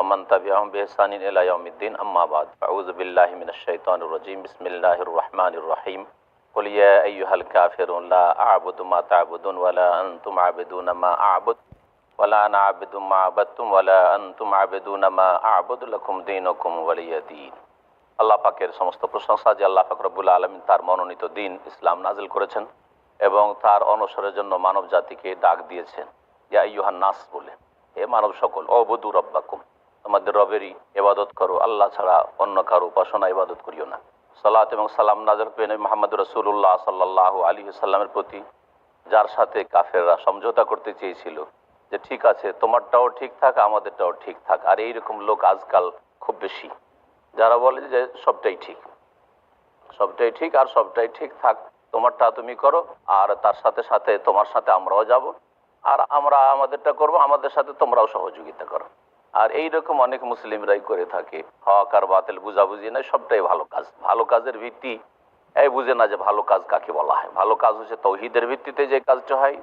ومن تبعهم بإحسان إلى يوم الدين أما بعد أعوذ بالله من الشيطان الرجيم بسم الله الرحمن الرحيم قل يا أيها الكافرون لا أعبد ما تعبدون ولا أنتم عابدون ما أعبد ولا أنا عابد ما عبدتم ولا أنتم عابدون ما أعبد لكم دينكم ولي دين। আল্লাহ পাকের সমস্ত প্রশংসা যে আল্লাহ পাক রব্বুল আলামিন তার মনোনীত দিন ইসলাম নাজিল করেছেন এবং তার অনুসরণের জন্য মানব জাতিকে ডাক দিয়েছেন ইয়া আইয়ুহান নাস বলে, হে মানব সকল, অবুদু রব্বাকুম, তোমাদের রবেরই ইবাদত করো, আল্লাহ ছাড়া অন্য কারো উপাসনা ইবাদত করিও না। সালাত এবং সালাম নাযিল করেন মুহাম্মদ রাসূলুল্লাহ সাল্লাল্লাহু আলাইহি সাল্লামের প্রতি, যার সাথে কাফেররা সমঝোতা করতে চেয়েছিল যে ঠিক আছে তোমারটাও ঠিক থাক আমাদেরটাও ঠিক থাক। আর এইরকম লোক আজকাল খুব বেশি, যারা বলে যে সবটাই ঠিক আর সবটাই ঠিক থাক, তোমারটা তুমি করো আর তার সাথে সাথে তোমার সাথে আমরাও যাব আর আমরা আমাদেরটা করব, আমাদের সাথে তোমরাও সহযোগিতা করো। আর এইরকম অনেক মুসলিমরাই করে থাকে, হক আর বাতিল বুঝাবুঝি নয়, সবটাই ভালো কাজ। ভালো কাজের ভিত্তি এই বুঝে না যে ভালো কাজ কাকে বলা হয়। ভালো কাজ হচ্ছে তৌহিদের ভিত্তিতে যে কাজটা হয়,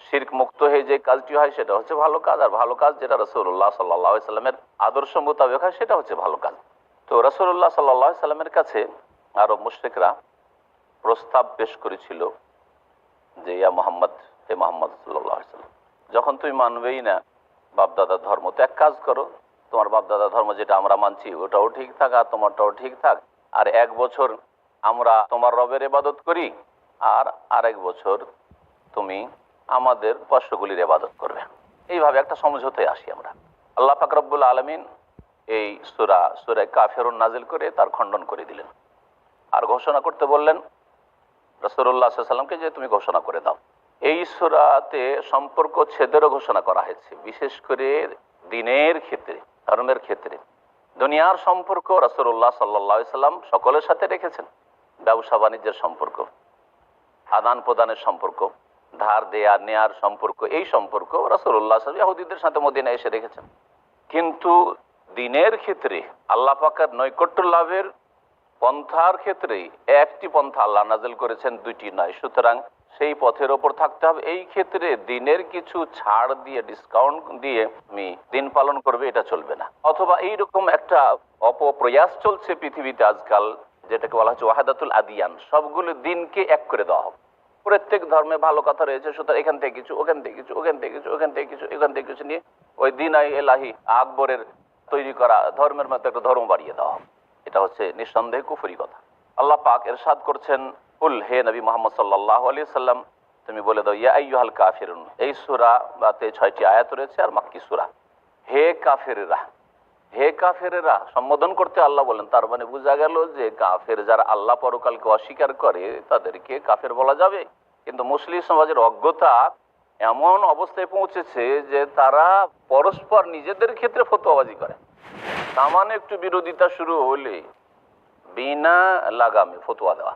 শিরক মুক্ত হয়ে যে কাজটি হয় সেটা হচ্ছে ভালো কাজ। আর ভালো কাজ যেটা রাসূলুল্লাহ সাল্লাল্লাহু আলাইহি সাল্লামের আদর্শ মোতাবেক হয় সেটা হচ্ছে ভালো কাজ। তো রাসূলুল্লাহ সাল্লাল্লাহু আলাইহি সাল্লামের কাছে আরব মুশরিকরা প্রস্তাব পেশ করেছিল যে ইয়া মুহাম্মদ, হে মুহাম্মদ সাল্লাল্লাহু আলাইহি সাল্লাম, যখন তুমি মানবেই না বাপদাদার ধর্ম, তো এক কাজ করো, তোমার বাপদাদার ধর্ম যেটা আমরা মানছি ওটাও ঠিক থাক আর তোমারটাও ঠিক থাক, আর 1 বছর আমরা তোমার রবের ইবাদত করি আর আরেক বছর তুমি আমাদের উপাস্যগুলির ইবাদত করবে। এইভাবে একটা সমঝোতায় আসি আমরা। আল্লাহ পাক রব্বুল আলামিন এই সূরা কাফিরুন নাজিল করে তার খণ্ডন করে দিলেন আর ঘোষণা করতে বললেন রাসূলুল্লাহ সাল্লাল্লাহু আলাইহি ওয়াসাল্লামকে যে তুমি ঘোষণা করে দাও। এই সূরাতে সম্পর্ক ছেদেরও ঘোষণা করা হয়েছে, বিশেষ করে দ্বীনের ক্ষেত্রে, ধর্মের ক্ষেত্রে। দুনিয়ার সম্পর্ক রাসূলুল্লাহ সাল্লাল্লাহু আলাইহি ওয়াসাল্লাম সকলের সাথে রেখেছেন, ব্যবসা বাণিজ্যের সম্পর্ক, আদান প্রদানের সম্পর্ক, ধার দেয়া নেয়ার সম্পর্ক, এই সম্পর্ক রাসূলুল্লাহ সাল্লাল্লাহু আলাইহি ওয়াসাল্লাম ইহুদিদের সাথে মদিনায় এসে রেখেছেন। কিন্তু দ্বীনের ক্ষেত্রে আল্লাহ পাকের নৈকট্য লাভের পন্থার ক্ষেত্রে একটি পন্থা আল্লাহ নাজিল করেছেন, দুইটি নয়। সুতরাং সেই পথের ওপর থাকতে হবে। এই ক্ষেত্রে দিনের কিছু ছাড় দিয়ে, ডিসকাউন্ট দিয়ে তুমি দিন পালন করবে, এটা চলবে না। অথবা এইরকম একটা অপপ্রয়াস চলছে পৃথিবীতে আজকাল, যেটাকে বলা হচ্ছে ওয়াহাদাতুল আদিয়ান, সবগুলো দিনকে এক করে দেওয়া হবে। প্রত্যেক ধর্মে ভালো কথা রয়েছে, সুতরাং এখান থেকে কিছু, ওখান থেকে কিছু, ওখান থেকে কিছু, ওখান থেকে কিছু, এখান থেকে কিছু নিয়ে ওই দিন এলাহি আকবরের তৈরি করা ধর্মের মধ্যে একটা ধর্ম বাড়িয়ে দেওয়া হবে। এটা হচ্ছে নিঃসন্দেহে কুফরি কথা। আল্লাহ পাক ইরশাদ করছেন, কুল, হে নবী মুহাম্মদ সাল্লাল্লাহু আলাইহি সাল্লাম, তুমি বলে দাও ইয়া আইয়ুহাল কাফিরুন। এই সূরাতে 6টি আয়াত রয়েছে আর মাক্কি সূরা। হে কাফেরেরা, হে কাফেরেরা সম্বোধন করতে আল্লাহ বলেন। তার মানে বোঝা গেল যে কাফের যারা আল্লাহ পরকালকে অস্বীকার করে তাদেরকে কাফের বলা যাবে। কিন্তু মুসলিম সমাজের অজ্ঞতা এমন অবস্থায় পৌঁছেছে যে তারা পরস্পর নিজেদের ক্ষেত্রে ফতোয়াবাজি করে। সামান্য একটু বিরোধিতা শুরু হলে বিনা লাগামে ফতোয়া দেওয়া,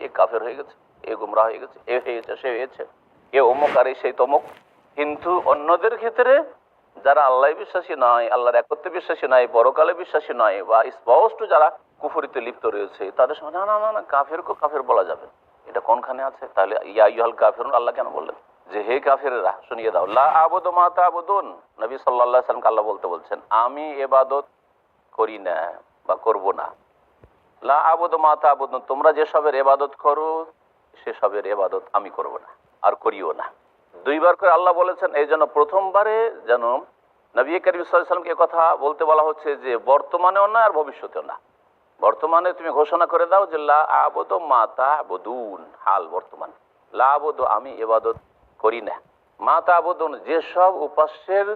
এ কাফের হয়ে গেছে, এ গুমরাহ হয়ে গেছে, এ হয়েছে, সে হয়েছে, এ অমুক আর সেই তমুক। কিন্তু অন্যদের ক্ষেত্রে যারা আল্লাহ বিশ্বাসী নয়, আল্লাহর একত্বে বিশ্বাসী নয়, পরকালে বিশ্বাসী নয়, বা স্পষ্ট যারা কুফরিতে লিপ্ত রয়েছে, তাদের সঙ্গে না না না না কাফেরকে কাফের বলা যাবে, এটা কোনখানে আছে? তাহলে ইয়া আইয়ুহাল কাফিরুন আল্লাহ কেন বললেন যে হে কাফেরেরা শুনিয়ে দাও, লা আবুদু মা তা'বুদুন। নবী সাল্লাল্লাহু আলাইহি ওয়াসাল্লামকে আল্লাহ বলছেন আমি ইবাদত করি না বা করব না। লা আবুদু মা তা'বুদুন, তোমরা যেসবের ইবাদত করো সেসবের ইবাদত আমি করব না আর করিও না। 2 বার করে আল্লাহ বলেছেন। এই জন্য প্রথমবারে যেন নবী করিম সাল্লাল্লাহু আলাইহি ওয়াসাল্লামকে কথা বলতে বলা হচ্ছে যে বর্তমানেও না আর ভবিষ্যতেও না। বর্তমানে তুমি ঘোষণা করে দাও যে লা আবুদু মা তা'বুদুন, হাল বর্তমান, লা আবুদু আমি ইবাদত করি না, মা তা'বুদুন যেসব উপাস্যের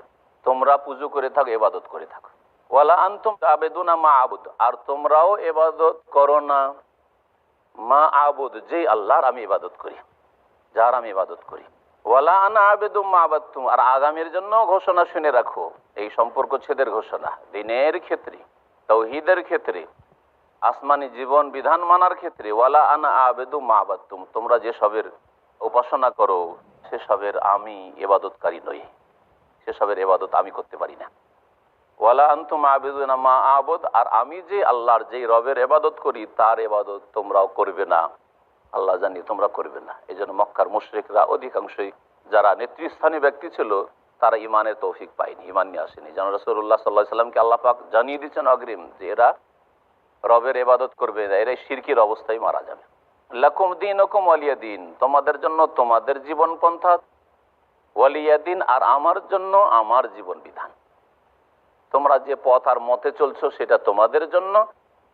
তোমরা পূজা করে থাকো, ইবাদত করে থাকো, ওয়ালা আনতুম তা'বুদুনা মা আবুদ, আর তোমরাও ইবাদত করো না মা আবুদ, যে আল্লাহর আমি ইবাদত করি, যার আমি ইবাদত করি, ওয়ালা আনা আবেদু মা আবাদতুম, আর আগামীর জন্য ঘোষণা শুনে রাখো, এই সম্পর্ক ছেদের ঘোষণা দ্বীনের ক্ষেত্রে, তাওহীদের ক্ষেত্রে, আসমানি জীবন বিধান মানার ক্ষেত্রে, ওয়ালা আনা আবেদু মা আবাদতুম, তোমরা যেসবের উপাসনা করো সেসবের আমি ইবাদতকারী নই, সেসবের ইবাদত আমি করতে পারি না। ওয়ালা আনতুম আবিদুনা মা আবুদ, আর আমি যে আল্লাহর যেই রবের ইবাদত করি তার ইবাদত তোমরাও করবে না, আল্লাহ জানি তোমরা করবে না। এই জন্য মক্কার মুশরিকরা অধিকাংশই যারা নেতৃস্থানীয় ব্যক্তি ছিল তারা ইমানের তৌফিক পায়নি, ইমান নিয়ে আসেনি। যেন রাসূলুল্লাহ সাল্লাল্লাহু আলাইহি সাল্লামকে আল্লাহ পাক জানিয়ে দিচ্ছেন অগ্রিম যে এরা রবের ইবাদত করবে, এরা শিরকির অবস্থায় মারা যাবে। লাকুম দীনুকুম ওয়ালিয়া দিন, তোমাদের জন্য তোমাদের জীবন পন্থা, ওয়ালিয়া দিন, আর আমার জন্য আমার জীবন বিধান। তোমরা যে পথ আর মতে চলছো সেটা তোমাদের জন্য,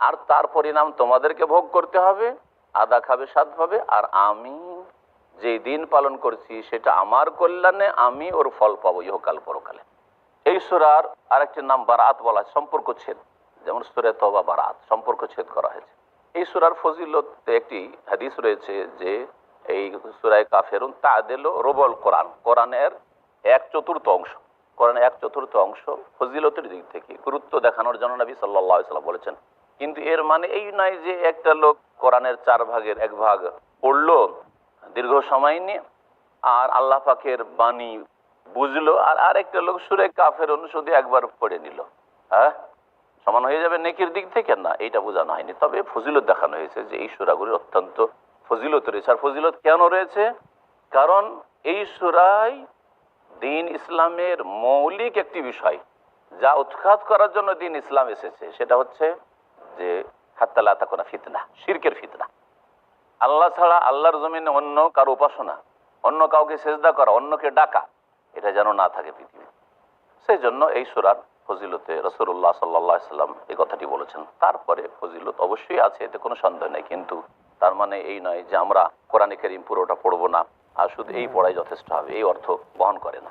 আর তার পরিণাম তোমাদেরকে ভোগ করতে হবে, আদা খাবে স্বাদ পাবে। আর আমি যে দিন পালন করছি সেটা আমার কল্যাণে, আমি ওর ফল পাবো ইহকাল পরকালে। এই সূরার আরেকটি নাম বারাত বলা, সম্পর্ক ছেদ। যেমন সূরা তওবা বারাত, সম্পর্ক ছেদ করা হয়েছে। এই সূরার ফজিলতে একটি হাদিস রয়েছে যে এই সূরায়ে কাফিরুন তা'দিলু রুবুল কোরআন, কোরআনের 1/4 অংশ, কোরআনের 1/4 অংশ ফজিলতের দিক থেকে গুরুত্ব দেখানোর জন্য নবী সাল্লাল্লাহু আলাইহি ওয়াসাল্লাম বলেছেন। কিন্তু এর মানে এই নয় যে একটা লোক কোরআনের 4 ভাগের 1 ভাগ পড়লো দীর্ঘ সময় নিয়ে, আর আল্লাহ পাকের বাণী বুঝলো, আর আরেকটা লোক সূরা কাফিরুন শুধু একবার পড়ে নিল, হ্যাঁ সমান হয়ে যাবে নেকির দিক থেকে? না, এইটা বোঝানো হয়নি। তবে ফজিলত দেখানো হয়েছে যে এই সূরাগুলির অত্যন্ত ফজিলত রয়েছে। আর ফজিলত কেন রয়েছে? কারণ এই সূরায় দ্বীন ইসলামের মৌলিক একটি বিষয় যা উৎখাত করার জন্য দ্বীন ইসলাম এসেছে, সেটা হচ্ছে যে হাত্তা লা তাকুনা ফিতনা, শিরকের ফিতনা। আল্লাহ ছাড়া আল্লাহর জমিনে অন্য কারো উপাসনা, অন্য কাউকে সেজদা করা, অন্যকে ডাকা, এটা যেন না থাকে পৃথিবীতে। সেই জন্য এই সূরার ফজিলতে রাসূলুল্লাহ সাল্লাল্লাহু আলাইহি সাল্লাম এই কথাটি বলেছেন। তারপরে ফজিলত অবশ্যই আছে, এতে কোনো সন্দেহ নেই, কিন্তু তার মানে এই নয় যে আমরা কোরআনে কারীম পুরোটা পড়বো না আর শুধু এই পড়াই যথেষ্ট হবে, এই অর্থ বহন করে না।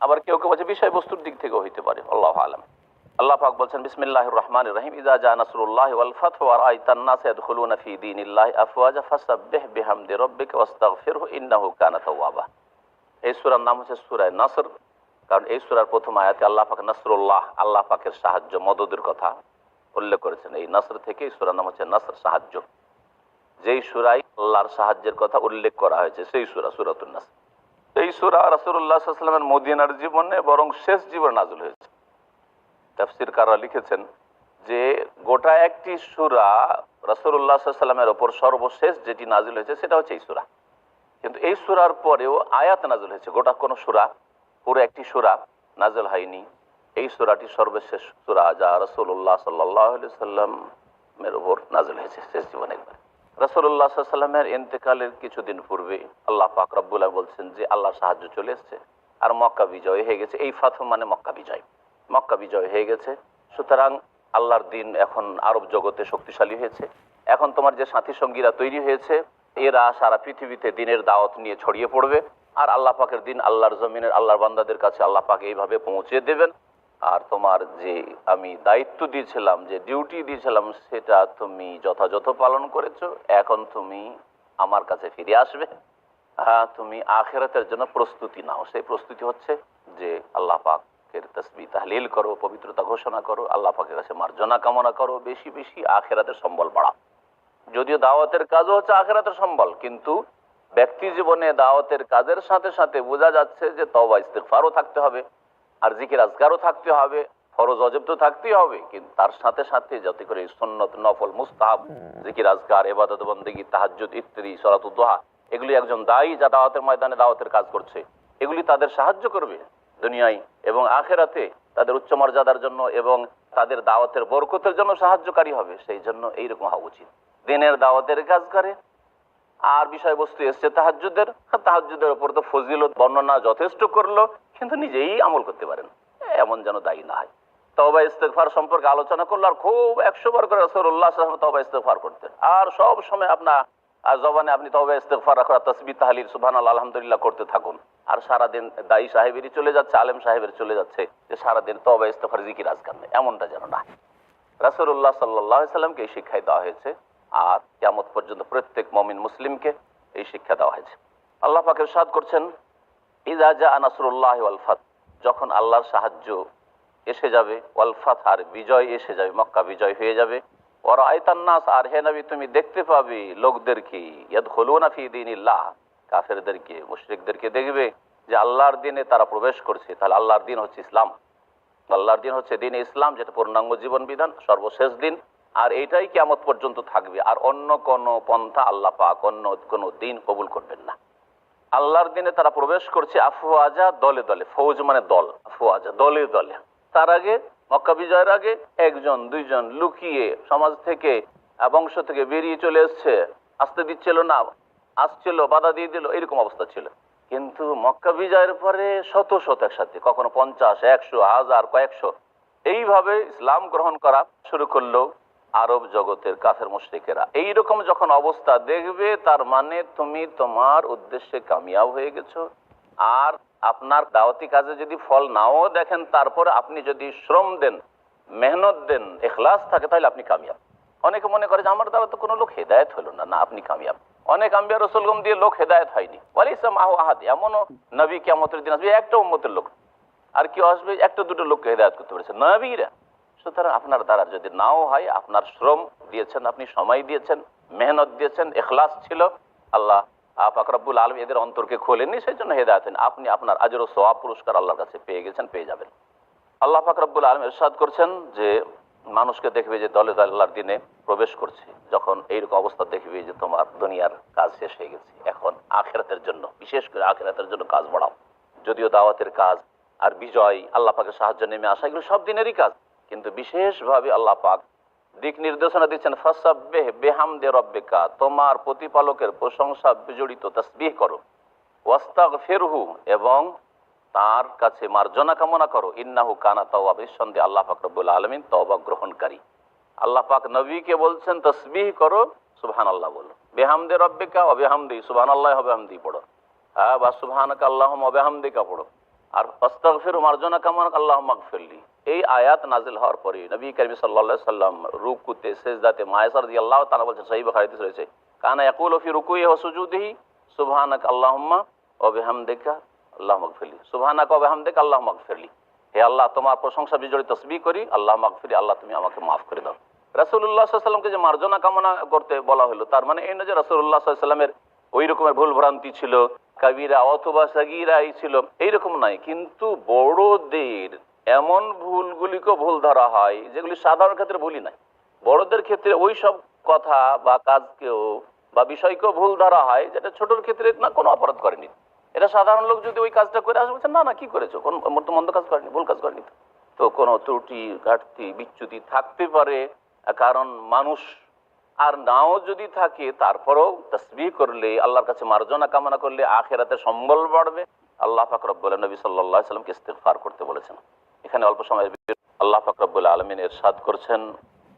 আবার কেউ কেউ বলছে বিষয়বস্তুর দিক থেকেও হইতে পারে, আল্লাহু আলাম। আল্লাহ পাক বলছেন বিসমিল্লাহির রহমানির রহিম, ইযা জা নাসরুল্লাহি ওয়াল ফাতহু ওয়া রাআইতান নাসা ইয়াদখুলুনা ফি দীনিল্লাহি আফওয়াজা ফাসাব্বিহ বিহামদি রাব্বিকা ওয়াস্তাগফিরহু ইন্নাহু কানা তাওয়াবা। এই সূরার নাম হচ্ছে সূরা নাসর, কারণ এই সূরার প্রথম আয়াতে আল্লাহ পাক নাসরুল্লাহ, আল্লাহ পাকের সাহায্য, মদদের কথা উল্লেখ করেছেন। এই নাসর থেকে এই সূরার নাম হচ্ছে নাসর, সাহায্য। যেই সূরায় আল্লাহর সাহায্যের কথা উল্লেখ করা হয়েছে সেই সূরা, সূরাতুন নাসর। এই সূরা রাসূলুল্লাহ সাল্লাল্লাহু আলাইহি ওয়াসাল্লামের মদিনার জীবনে বরং শেষ জীবনে নাযিল হয়েছে। তাফসীরকাররা লিখেছেন যে গোটা একটি সূরা রাসূলুল্লাহ সাল্লাল্লাহু আলাইহি ওয়াসাল্লামের ওপর সর্বশেষ যেটি নাযিল হয়েছে সেটা হচ্ছে এই সূরা। কিন্তু এই সূরার পরেও আয়াত নাযিল হয়েছে, গোটা কোন সূরা, পুরো একটি সূরা নাযিল হয়নি। এই সূরাটি সর্বশেষ সূরা যা রাসূলুল্লাহ সাল্লাল্লাহু আলাইহি ওয়াসাল্লামের ওপর নাযিল হয়েছে শেষ জীবনে একবার। রাসূলুল্লাহ সাল্লাল্লাহু আলাইহি ওয়াসাল্লামের ইন্তেকালের কিছুদিন পূর্বে আল্লাহ পাক রব্বুল আলামিন বলছেন যে আল্লাহর সাহায্য চলে এসেছে আর মক্কা বিজয় হয়ে গেছে। এই ফাতহ মানে মক্কা বিজয়, মক্কা বিজয় হয়ে গেছে। সুতরাং আল্লাহর দ্বীন এখন আরব জগতে শক্তিশালী হয়েছে। এখন তোমার যে সাথী সঙ্গীরা তৈরি হয়েছে, এরা সারা পৃথিবীতে দ্বীনের দাওয়াত নিয়ে ছড়িয়ে পড়বে, আর আল্লাহ পাকের দ্বীন আল্লাহর জমিনের আল্লাহর বান্দাদের কাছে আল্লাহ পাক এইভাবে পৌঁছে দেবেন। আর তোমার যে আমি দায়িত্ব দিয়েছিলাম, যে ডিউটি দিয়েছিলাম, সেটা তুমি যথাযথ পালন করেছো। এখন তুমি আমার কাছে ফিরে আসবে, হ্যাঁ তুমি আখিরাতের জন্য প্রস্তুতি নাও। সেই প্রস্তুতি হচ্ছে যে আল্লাহ পাকের তাসবিহ তাহলিল করো, পবিত্রতা ঘোষণা করো, আল্লাহ পাকের কাছে মার্জনা কামনা করো, বেশি বেশি আখিরাতের সম্বল বাড়াও। যদিও দাওয়াতের কাজও হচ্ছে আখিরাতের সম্বল, কিন্তু ব্যক্তি জীবনে দাওয়াতের কাজের সাথে সাথে বোঝা যাচ্ছে যে তওবা ইস্তিগফারও থাকতে হবে, আর জিকির আজকারও থাকতে হবে, ফরজ ওয়াজিব তো থাকতেই হবে, কিন্তু তার সাথে সাথে যাতে করে সুন্নত, নফল, মুস্তাহাব, জিকির আজকার, ইবাদত বন্দেগী, তাহাজ্জুদ ইত্যাদি, সালাতুদ দুহা, এগুলি একজন দায়ী যা দাওয়াতের ময়দানে দাওয়াতের কাজ করছে, এগুলি তাদের সাহায্য করবে দুনিয়ায় এবং আখিরাতে, তাদের উচ্চ মর্যাদার জন্য এবং তাদের দাওয়াতের বরকতের জন্য সাহায্যকারী হবে। সেই জন্য এইরকম হওয়া উচিত। দিনের দাওয়াতের কাজ করে, আর বিষয়বস্তু এসছে তাহাজ্জুদের, তাহাজ্জুদের উপর তো ফজিলত বর্ণনা যথেষ্ট করলো, কিন্তু নিজেই আমল করতে পারেন, এমন যেন দায়ী না হয়। তওবা ইস্তেগফার সম্পর্কে আলোচনা করলো, আর খুব 100 বার করে রাসূলুল্লাহ সাল্লাল্লাহু আলাইহি ওয়াসাল্লাম তওবা ইস্তেগফার করতেন, আর সব সময় আপনার জবানে আপনি তওবা ইস্তেগফার রাখা, তাসবিহ তাহলিল, সুবহানাল্লাহ, আলহামদুলিল্লাহ করতে থাকুন। আর সারাদিন দায়ী সাহেবেরই চলে যাচ্ছে, আলেম সাহেবের চলে যাচ্ছে যে সারাদিন তওবা ইস্তেগফার, জিকির আজকার নেই, এমনটা যেন না। রাসূলুল্লাহ সাল্লাল্লাহু আলাইহি ওয়াসাল্লামকে এই শিক্ষাই দেওয়া হয়েছে, আর কিয়ামত পর্যন্ত প্রত্যেক মুমিন মুসলিমকে এই শিক্ষা দেওয়া হয়েছে। আল্লাহ পাক ইরশাদ করছেন, ইযা জা নাসরুল্লাহি ওয়াল ফাত, যখন আল্লাহর সাহায্য এসে যাবে, ওয়াল ফাত, আর বিজয় এসে যাবে, মক্কা বিজয় হয়ে যাবে, ওয়া রাআইতান নাস, আর হে নবী তুমি দেখতে পাবে লোকদেরকে, ইয়াদখুলুনা ফি দীনিল্লাহ, কাফেরদেরকে, মুশরিকদেরকে দেখবে যে আল্লাহর দ্বীনে তারা প্রবেশ করছে। তাহলে আল্লাহর দ্বীন হচ্ছে ইসলাম, আল্লাহর দ্বীন হচ্ছে দ্বীন ইসলাম, যেটা পূর্ণাঙ্গ জীবন বিধান, সর্বশেষ দিন, আর এইটাই কিয়ামত পর্যন্ত থাকবে। আর অন্য কোন পন্থা আল্লাহ পাক অন্য কোন দিন কবুল করবেন না। আল্লাহর দিনে তারা প্রবেশ করছে আফওয়াজা, দলে দলে। ফৌজ মানে দল, আফওয়াজা দলে দলে। তার আগে মক্কা বিজয়ের আগে একজন দুইজন লুকিয়ে সমাজ থেকে বংশ থেকে বেরিয়ে চলে এসছে, আসতে দিচ্ছিল না, আসছিল বাধা দিয়ে দিল, এরকম অবস্থা ছিল। কিন্তু মক্কা বিজয়ের পরে শত শত একসাথে, কখনো 50, 100, 1000, কয়েকশো, এইভাবে ইসলাম গ্রহণ করা শুরু করলো আরব জগতের কাফের মুশরিকেরা। এইরকম যখন অবস্থা দেখবে, তার মানে তুমি তোমার উদ্দেশ্যে কামিয়াব হয়ে গেছো। আর আপনার দাওয়াতি কাজে যদি ফল নাও দেখেন, তারপরে আপনি যদি শ্রম দেন, মেহনত দেন, ইখলাস থাকে, তাহলে আপনি কামিয়াব। অনেকে মনে করে যে আমার দ্বারা তো কোনো লোক হেদায়েত হলো না। না, আপনি কামিয়াব। অনেক আম্বিয়া রাসূলগণ দিয়ে লোক হেদায়েত হয়নি। ওয়ালাইসা মাহু আহাদ, এমনও নবী কিয়ামতের দিন আসবে একটা উম্মতের লোক, আর কেউ আসবে একটা দুটো লোককে হেদায়েত করতে পেরেছে, নবীরা। সুতরাং আপনার দ্বারা যদি নাও হয়, আপনার শ্রম দিয়েছেন, আপনি সময় দিয়েছেন, মেহনত দিয়েছেন, ইখলাস ছিল, আল্লাহ পাক রব্বুল আলামিন এদের অন্তরকে খোলেননি, সেই জন্য হেদায়েত হয়নি। আপনি আপনার আজর ও সওয়াব পুরস্কার আল্লাহর কাছে পেয়ে গেছেন, পেয়ে যাবেন। আল্লাহ পাক রব্বুল আলামিন ইরশাদ করছেন যে মানুষকে দেখবে যে দলে দলে আল্লাহর দিনে প্রবেশ করছে, যখন এইরকম অবস্থা দেখবে যে তোমার দুনিয়ার কাজ শেষ হয়ে গেছে, এখন আখিরাতের জন্য, বিশেষ করে আখিরাতের জন্য কাজ বাড়াও। যদিও দাওয়াতের কাজ আর বিজয়, আল্লাহ পাকের সাহায্য নেমে আসা, এগুলো সব দিনেরই কাজ, কিন্তু বিশেষভাবে আল্লাহ পাক দিক নির্দেশনা দিচ্ছেন, ফাসাব্বিহ বিহামদি রাব্বিকা, তোমার প্রতিপালকের প্রশংসা বিজড়িত তাসবিহ করো, ওয়াস্তাগফিরহু, এবং তার কাছে মার্জনা কামনা করো, ইন্নাহু কানা তাওয়াব, নিঃসন্দেহে আল্লাহ পাক রব্বুল আলামিন তওবা গ্রহণকারী। আল্লাহ পাক নবীকে বলছেন তাসবিহ করো, সুবহানাল্লাহ বলো, বিহামদি রাব্বিকা ওয়া বিহামদি, সুবহানাল্লাহ ওয়া বিহামদি পড়ো, বা সুবহানাকা আল্লাহুম্মা ওয়া বিহামদিকা পড়ো, আর আস্তাগফিরু, মার্জনা কামনা আল্লাহুম্মা গফিরলি। এই আয়াত নাজিল হওয়ার পরে নবী কারীম সাল্লাল্লাহু আলাইহি সাল্লাম রুকুতে সিজদাতে মায়েশা রাদিয়াল্লাহু তাআলা বলছেন, সহিহ বুখারীতে রয়েছে, কানা ইয়াকুলু ফি রুকুইহি ওয়া সুজুদিহি সুবহানাকা আল্লাহুম্মা ওয়া বিহামদিকা আল্লাহুম্মা গফিরলি, সুবহানাকা ওয়া বিহামদিকা আল্লাহুম্মা গফিরলি। হে আল্লাহ, তোমার প্রশংসা বিজড়িত তাসবিহ করি, আল্লাহুম্মা গফিরলি, আল্লাহ তুমি আমাকে মাফ করে দাও। রাসূলুল্লাহ সাল্লাল্লাহু আলাইহি ওয়াসাল্লামকে যে মার্জনা কামনা করতে বলা হলো, তার মানে এই না যে রাসূলুল্লাহ সাল্লাল্লাহু আলাইহি ওয়াসাল্লামের ওই রকমের ভুল ভ্রান্তি ছিল, কাবিরা অথবা সাগীরাই ছিল, এইরকম নয়। কিন্তু বড়দের এমন ভুলগুলিকেও ভুল ধরা হয় যেগুলি সাধারণ ক্ষেত্রে ভুলই নাই। বড়দের ক্ষেত্রে ওই সব কথা বা কাজকেও বা বিষয়কেও ভুল ধরা হয়, যেটা ছোটর ক্ষেত্রে না কোনো অপরাধ করেনি। এটা সাধারণ লোক যদি ওই কাজটা করে আসে, বলছে না না কি করেছো, কোন মন্দ কাজ করেনি, ভুল কাজ করেনি। তো কোনো ত্রুটি ঘাটতি বিচ্যুতি থাকতে পারে, কারণ মানুষ। আর নাও যদি থাকে, তারপরেও তাসবিহ করলে, আল্লাহর কাছে মার্জনা কামনা করলে আখিরাতে সম্বল বাড়বে। আল্লাহ পাক রব্বুল নবী সাল্লাল্লাহু আলাইহি সাল্লামকে ইস্তিগফার করতে বলেছেন। এখানে অল্প সময়ের ভিতরে আল্লাহ পাক রব্বুল আলামিন ইরশাদ করছেন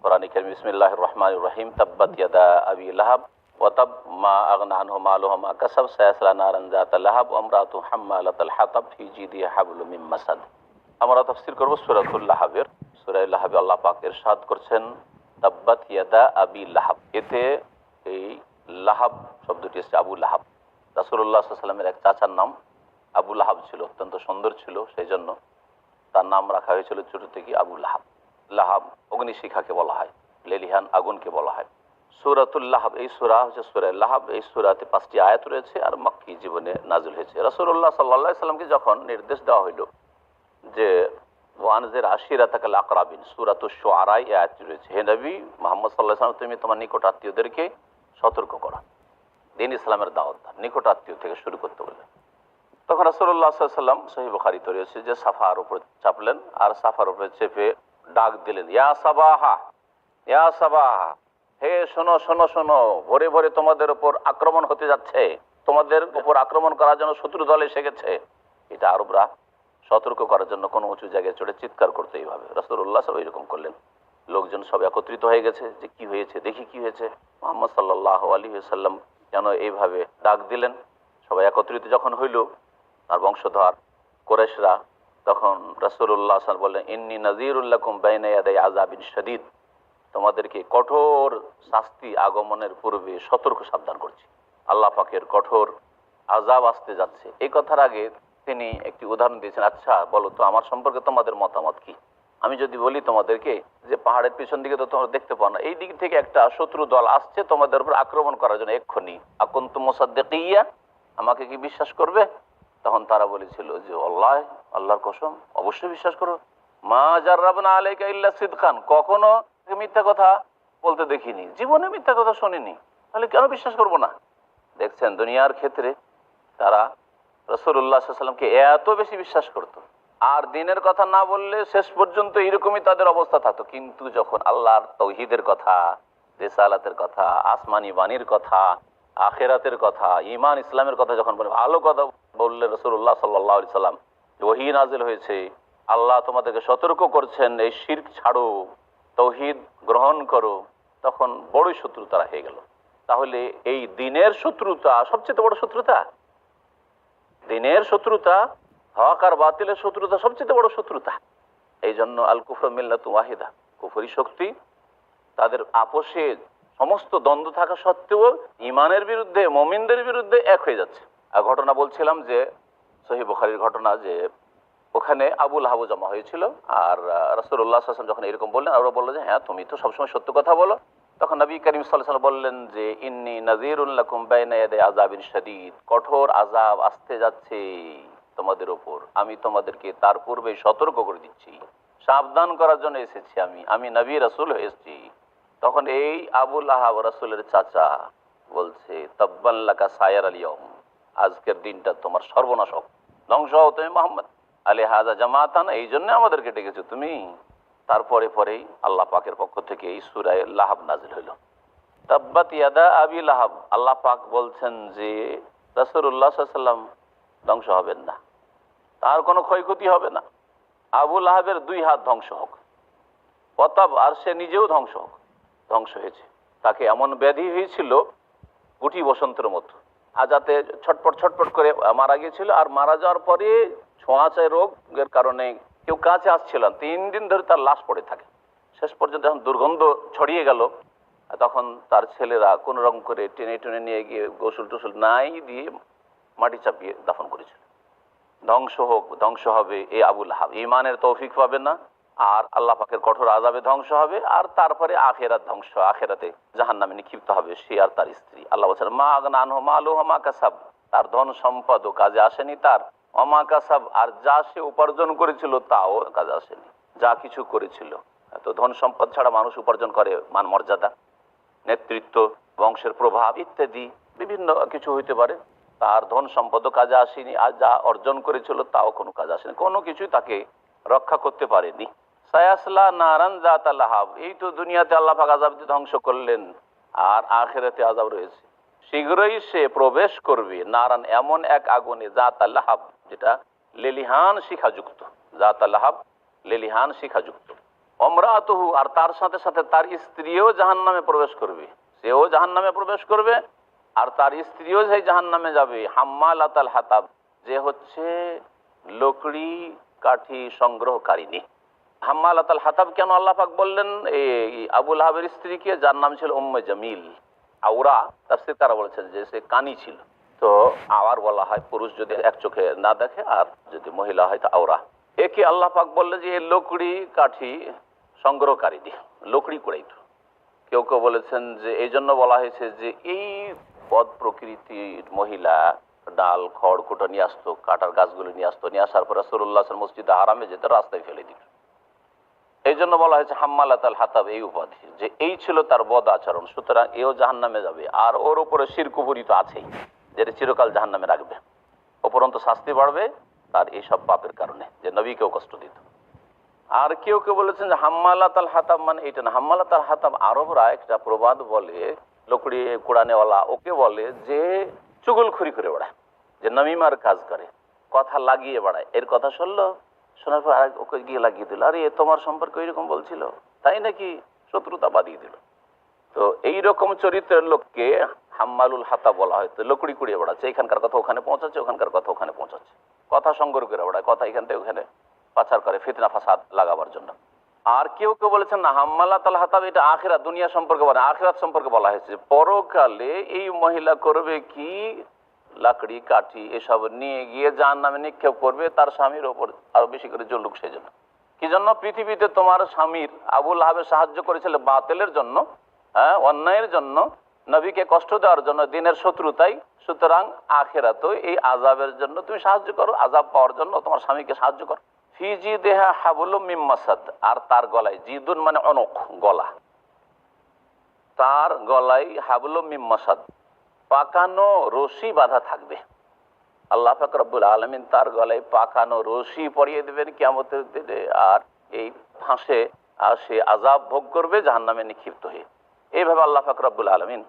কোরআনে কারীম, বিসমিল্লাহির রহমানির রহিম, তাব্বাত ইয়াদা আবি লাহাব ওয়া তাব মা আগনা আনহু মালুহু মা কাসাব সায়াসলা নারান যাতা লাহাব ওয়া ইমরাতু হাম্মালাতাল হাতাব ফি জিদিহা হাবলুম মিন মাসাদ। আমরা তাফসীর করব সূরাতুল লাহাবের। সূরা লাহাবে আল্লাহ পাক ইরশাদ করছেন তাব্বাত ইয়াদা আবি লাহাব। এতে এই লাহাব শব্দটি এসেছে আবু লাহাব। রাসূলুল্লাহ সাল্লাল্লাহু আলাইহি ওয়াসাল্লামের এক চাচার নাম আবু লাহাব ছিল, অত্যন্ত সুন্দর ছিল, সেই জন্য তার নাম রাখা হয়েছিল ছোট থেকে আবু লাহাব। লাহাব অগ্নিশিখাকে বলা হয়, লেলিহান আগুনকে বলা হয়। সূরাতুল লাহাব, এই সূরা হচ্ছে সূরা লাহাব। এই সূরাতে 5টি আয়াত রয়েছে আর মক্কি জীবনে নাযিল হয়েছে। রাসূলুল্লাহ সাল্লাল্লাহু আলাইহি ওয়াসাল্লামকে যখন নির্দেশ দেওয়া হইল যে ওয়ানজির আশিরাতাকাল আকরাবিন, সূরাতুশ শুআরা আয়াতটি রয়েছে, হে নবী মুহাম্মদ সাল্লাল্লাহু আলাইহি ওয়াসাল্লাম, তুমি তোমার নিকট আত্মীয়দেরকে সতর্ক করো, দ্বীন ইসলামের দাওয়াত দাও, নিকট আত্মীয় থেকে শুরু করতে বললেন। তখন রাসূলুল্লাহ সাল্লাল্লাহু আলাইহি ওয়াসাল্লাম, সহিহ বুখারীতে রয়েছে, যে সাফার উপর চাপলেন আর সাফার উপরে চেপে ডাক দিলেন, ইয়া সাবাহা, ইয়া সাবাহা, হে শোনো শোনো শোনো, ভোরে ভোরে তোমাদের উপর আক্রমণ হতে যাচ্ছে, তোমাদের উপর আক্রমণ করার জন্য শত্রু দল এসে গেছে। এটা আরবরা সতর্ক করার জন্য কোনো উঁচু জায়গায় চড়ে চিৎকার করতে এইভাবে। রাসূলুল্লাহ সব এরকম করলেন। লোকজন সব একত্রিত হয়ে গেছে যে কি হয়েছে, দেখি কি হয়েছে। মুহাম্মদ সাল্লাল্লাহু আলাইহি ওয়াসাল্লাম কেন এইভাবে ডাক দিলেন। সবাই একত্রিত যখন হইল, আর বংশধর কুরাইশরা, তখন রাসূলুল্লাহ সাল্লাল্লাহু আলাইহি ওয়াসাল্লাম বললেন, ইন্নী নাযীরুল লাকুম বাইনা ইয়াদাই আযাবিন শাদীদ, তোমাদেরকে কঠোর শাস্তি আগমনের পূর্বে সতর্ক সাবধান করছি। আল্লাহ পাকের কঠোর আযাব আসতে যাচ্ছে। এই কথার আগে তিনি একটি উদাহরণ দিয়েছেন, আচ্ছা বলো তো আমার সম্পর্কে তোমাদের মতামত কি। আমি যদি বলি তোমাদেরকে যে পাহাড়ের পিছন দিকে তো তোমরা দেখতে পাও না, এই দিক থেকে একটা শত্রু দল আসছে তোমাদের উপর আক্রমণ করার জন্য এক্ষুনি, আকুনতুম মুসাদ্দিকিয়া, আমাকে কি বিশ্বাস করবে? তখন তারা বলেছিল যে আল্লাহর কসম, অবশ্যই বিশ্বাস করো। মা জাররাবনা আলাইকা ইল্লা সিদকান, কখনো মিথ্যা কথা বলতে দেখিনি, জীবনে মিথ্যা কথা শুনিনি, তাহলে কেন বিশ্বাস করবো না? দেখছেন দুনিয়ার ক্ষেত্রে তারা রাসূলুল্লাহ সাল্লাল্লাহু আলাইহি ওয়াসাল্লামকে এত বেশি বিশ্বাস করত, আর দিনের কথা না বললে শেষ পর্যন্ত এরকমই তাদের অবস্থা থাকতো। কিন্তু যখন আল্লাহর তাওহীদের কথা, রিসালাতের কথা, আসমানি বাণীর কথা, আখিরাতের কথা, ঈমান ইসলামের কথা যখন বলে, ভালো কথা বললে রাসূলুল্লাহ সাল্লাল্লাহু আলাইহি সাল্লাম, ওহী নাযিল হয়েছে, আল্লাহ তোমাদেরকে সতর্ক করছেন এই শিরক ছাড়ো, তাওহীদ গ্রহণ করো, তখন বড়ই শত্রু তারা হয়ে গেল। তাহলে এই দিনের শত্রুতা সবচেয়ে বড় শত্রুতা, দিনের শত্রুতা, হক আর বাতিলের শত্রুতা সবচেয়ে বড় শত্রুতা। এই জন্য আল কুফর মিল্লাতুন ওয়াহিদা, কুফরি শক্তি তাদের আপোষে সমস্ত দ্বন্দ্ব থাকা সত্ত্বেও ইমানের বিরুদ্ধে, মুমিনদের বিরুদ্ধে এক হয়ে যাচ্ছে। আর ঘটনা বলছিলাম যে সহিহ বুখারীর ঘটনা, যে ওখানে আবু লাহাব জমা হয়েছিল, আর রাসূলুল্লাহ সাল্লাল্লাহু আলাইহি ওয়াসাল্লাম যখন এরকম বললেন, ওরা বলল যে হ্যাঁ তুমি তো সবসময় সত্য কথা বলো। তখন নবী করিম সাল্লাল্লাহু আলাইহি ওয়াসাল্লাম বললেন যে ইন্নী নাযীরুল লাকুম বাইনা ইয়াদাই আযাবিন শাদীদ, কঠোর আযাব আসতে যাচ্ছে তোমাদের উপর, আমি তোমাদেরকে তার পূর্বে সতর্ক করে দিচ্ছি, সাবধান করার জন্য এসেছি, আমি নবী রাসূল এসেছি। তখন এই আবু লাহাব রাসূলের চাচা বলছে তাব্বান লাকা সায়ার আল ইয়াউম, আজকের দিনটা তোমার সর্বনাশ হোক, ধ্বংস হও তুমি মুহাম্মদ, আলিহাযা জামাতানা, এই জন্য আমাদেরকে ডেকেছো তুমি। তারপরে পরেই আল্লাহ পাকের পক্ষ থেকে এই সূরা লাহাব নাজিল হইল, তাব্বাত ইয়াদা আবি লাহাব। আল্লাহ পাক বলছেন যে রাসূলুল্লাহ সাল্লাল্লাহু আলাইহি ওয়াসাল্লাম ধ্বংস হবেন না, তার কোনো ক্ষয়ক্ষতি হবে না, আবু লাহাবের 2 হাত ধ্বংস হোক, অতঃ আর সে নিজেও ধ্বংস হোক। ধ্বংস হয়েছে, তাকে এমন ব্যাধি হয়েছিল গুটি বসন্তের মতো, আর যাতে ছটপট ছটপট করে মারা গিয়েছিল। আর মারা যাওয়ার পরে ছোঁয়াচে রোগের কারণে কেউ কাছে আসছিল না, 3 দিন ধরে তার লাশ পড়ে থাকে। শেষ পর্যন্ত যখন দুর্গন্ধ ছড়িয়ে গেল, তখন তার ছেলেরা কোন রকম করে টেনে টেনে নিয়ে গিয়ে গোসল টোসল নাই দিয়ে মাটি চাপিয়ে দাফন করেছিল। ধ্বংস হোক, ধ্বংস হবে এই আবু লাহাব, ঈমানের তৌফিক পাবে না, আর আল্লাহ পাকের কঠোর আযাবে ধ্বংস হবে, আর তারপরে আখিরাত ধ্বংস, আখিরাতে জাহান্নামে নিক্ষিপ্ত হবে সে আর তার স্ত্রী। আল্লাহ বলেন মা আগনা আনহু মালুহু ওয়া মা কাসাব, তার ধন সম্পদ কাজে আসেনি তার, ওয়া মা কাসাব, আর যা সে উপার্জন করেছিল তাও কাজে আসেনি, যা কিছু করেছিল। তো ধন সম্পদ ছাড়া মানুষ উপার্জন করে মান মর্যাদা, নেতৃত্ব, বংশের প্রভাব ইত্যাদি বিভিন্ন কিছু হইতে পারে, তার ধন সম্পদ কাজে আসেনি, আর যা অর্জন করেছিল তাও কোনো কাজে আসেনি, কোনো কিছুই তাকে রক্ষা করতে পারেনি। সায়াসলা নারান যাতা লাহাব, এই তো দুনিয়াতে আল্লাহ পাক আযাব দিয়ে ধ্বংস করলেন, আর আখিরাতে আযাব রয়েছে, শীঘ্রই সে প্রবেশ করবে নারান, এমন এক আগুনে, যাতা লাহাব, যেটা লেলিহান শিখাযুক্ত, যাতা লাহাব লেলিহান শিখাযুক্ত, অমরাতুহু, আর তার সাথে সাথে তার স্ত্রীও জাহান্নামে প্রবেশ করবে, সেও জাহান্নামে প্রবেশ করবে, আর তার স্ত্রীও সেই জাহান্নামে যাবে। হাম্মালাতাল হাতাব, যে হচ্ছে লকড়ি কাঠি সংগ্রহকারিনী। হাম্মালাতাল হাতাব কেন আল্লাহ পাক বললেন এই আবু লাহাবের স্ত্রীকে, যার নাম ছিল উম্মে জামিল। আওরা তাফসীরকাররা বলেছেন যে সে কানি ছিল, তো আওয়ার বলা হয় পুরুষ যদি এক চোখে না দেখে, আর যদি মহিলা হয় তো আওরা। একে আল্লাহ পাক বললেন যে লকড়ি কাঠি সংগ্রহকারিনী, লকড়ি কুড়াইত। কেউ কেউ বলেছেন যে এই জন্য বলা হয়েছে যে এই বদ প্রকৃতির মহিলা ডাল খড় কুটো নিয়ে আসতো, কাটার গাছগুলো নিয়ে আসতো, নিয়ে আসার পর রাসূলুল্লাহ মসজিদে হারামে যেতে রাস্তায় ফেলে দিত, এই জন্য বলা হয়েছে হাম্মালাতাল হাতাব, এই উপাধি, যে এই ছিল তার বদ আচরণ, সুতরাং এও জাহান্নামে যাবে। আর ওর উপরে শিরক কুফরি তো আছেই, যেটা চিরকাল জাহান্নামে রাখবে, উপরন্তু শাস্তি বাড়বে তার এইসব পাপের কারণে, যে নবীকেও কষ্ট দিত। আর কেউ কেউ বলেছেন যে হাম্মালাতাল হাতাব মানে এটা না, হাম্মালাতাল হাতাব আরবরা একটা প্রবাদ বলে, লকড়ি কুড়ানেওয়ালা, ওকে বলে যে চুগলখড়ি করে বেড়ায়, যে নমিমার কাজ করে, কথা লাগিয়ে বেড়ায়। এর কথা শুনলো, শোনার পর আর ওকে গিয়ে লাগিয়ে দিল, আরে তোমার সম্পর্কে ওইরকম বলছিল, তাই নাকি, শত্রুতা বাদিয়ে দিল। তো এইরকম চরিত্রের লোককে হাম্মালুল হাতাব বলা হয়। তো লকড়ি কুড়িয়ে বেড়াচ্ছে, এখানকার কথা ওখানে পৌঁছাচ্ছে, ওখানকার কথা ওখানে পৌঁছাচ্ছে, কথা সংগ্রহ করে বেড়ায়, কথা এখান থেকে ওখানে পাচার করে ফিতনা ফাসাদ লাগাবার জন্য। আর কেউ কেউ বলেছেন না, হাম্মালাতাল হাতাব এটা আখিরাত দুনিয়া সম্পর্কে বলা, আখিরাত সম্পর্কে বলা হয়েছে। পরকালে এই মহিলা করবে কি, লাকড়ি কাঠি এসব নিয়ে গিয়ে জাহান্নামে নিক্ষেপ করবে, তার স্বামীর ওপর আরো বেশি করে জ্বলুক সেজন্য। কি জন্য? পৃথিবীতে তোমার স্বামীর আবু লাহাবের সাহায্য করেছিল বাতিলের জন্য, অন্যায়ের জন্য, নবীকে কষ্ট দেওয়ার জন্য, দিনের শত্রুতাই। সুতরাং আখিরাতেও এই আযাবের জন্য তুমি সাহায্য করো, আযাব পাওয়ার জন্য তোমার স্বামীকে সাহায্য করো। ফি জিদিহা হাবলুম মিন মাসাদ, আর তার গলায়, জিদুন মানে অনক, গলা, তার গলায় হাবলুম মিন মাসাদ, পাকানো রশি বাঁধা থাকবে। আল্লাহ পাক রব্বুল আলামিন তার গলায় পাকানো রশি পরিয়ে দেবেন কিয়ামতের দিনে, আর এই ফাঁসে সে আযাব ভোগ করবে জাহান্নামে নিক্ষিপ্ত হয়ে। এইভাবে আল্লাহ পাক রব্বুল আলামিন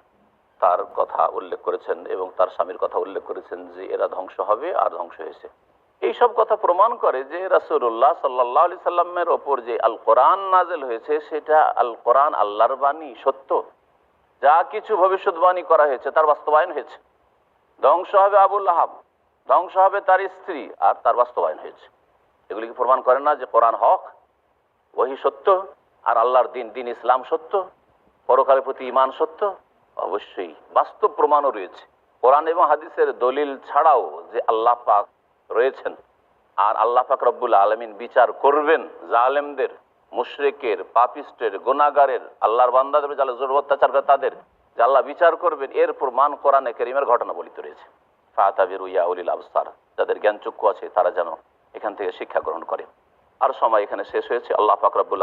তার কথা উল্লেখ করেছেন এবং তার স্বামীর কথা উল্লেখ করেছেন যে এরা ধ্বংস হবে আর ধ্বংস হয়েছে। এইসব কথা প্রমাণ করে যে রাসূলুল্লাহ সাল্লাল্লাহু আলাইহি সাল্লামের ওপর যে আল কোরআন নাযিল হয়েছে সেটা আল কোরআন আল্লাহর বাণী, সত্য। যা কিছু ভবিষ্যৎবাণী করা হয়েছে তার বাস্তবায়ন হয়েছে। ধ্বংস হবে আবু লাহাব, ধ্বংস হবে তার স্ত্রী, আর তার বাস্তবায়ন হয়েছে। এগুলি কি প্রমাণ করে না যে কোরআন হক, ওহী সত্য, আর আল্লাহর দিন, দিন ইসলাম সত্য, পরকালের প্রতি ঈমান সত্য? অবশ্যই বাস্তব প্রমাণও রয়েছে। কোরআন এবং হাদিসের দলিল ছাড়াও যে আল্লাহ পাক রয়েছেন, আর আল্লাহ পাক রব্বুল আলামিন বিচার করবেন জালেমদের, মুশরিকের, পাপিস্টের, গুনাহগারের, আল্লাহর বান্দাদের যারা জুলুম অত্যাচার করে তাদের, যে আল্লাহ বিচার করবেন, এর প্রমাণ কোরআনে কারীমের ঘটনাবলিত রয়েছে। ফাতাবিরু ইয়া উলিল আবসার, যাদের জ্ঞান চক্ষু আছে তারা যেন এখান থেকে শিক্ষা গ্রহণ করে। আর সময় এখানে শেষ হয়েছে। আল্লাহ পাক রব্বুল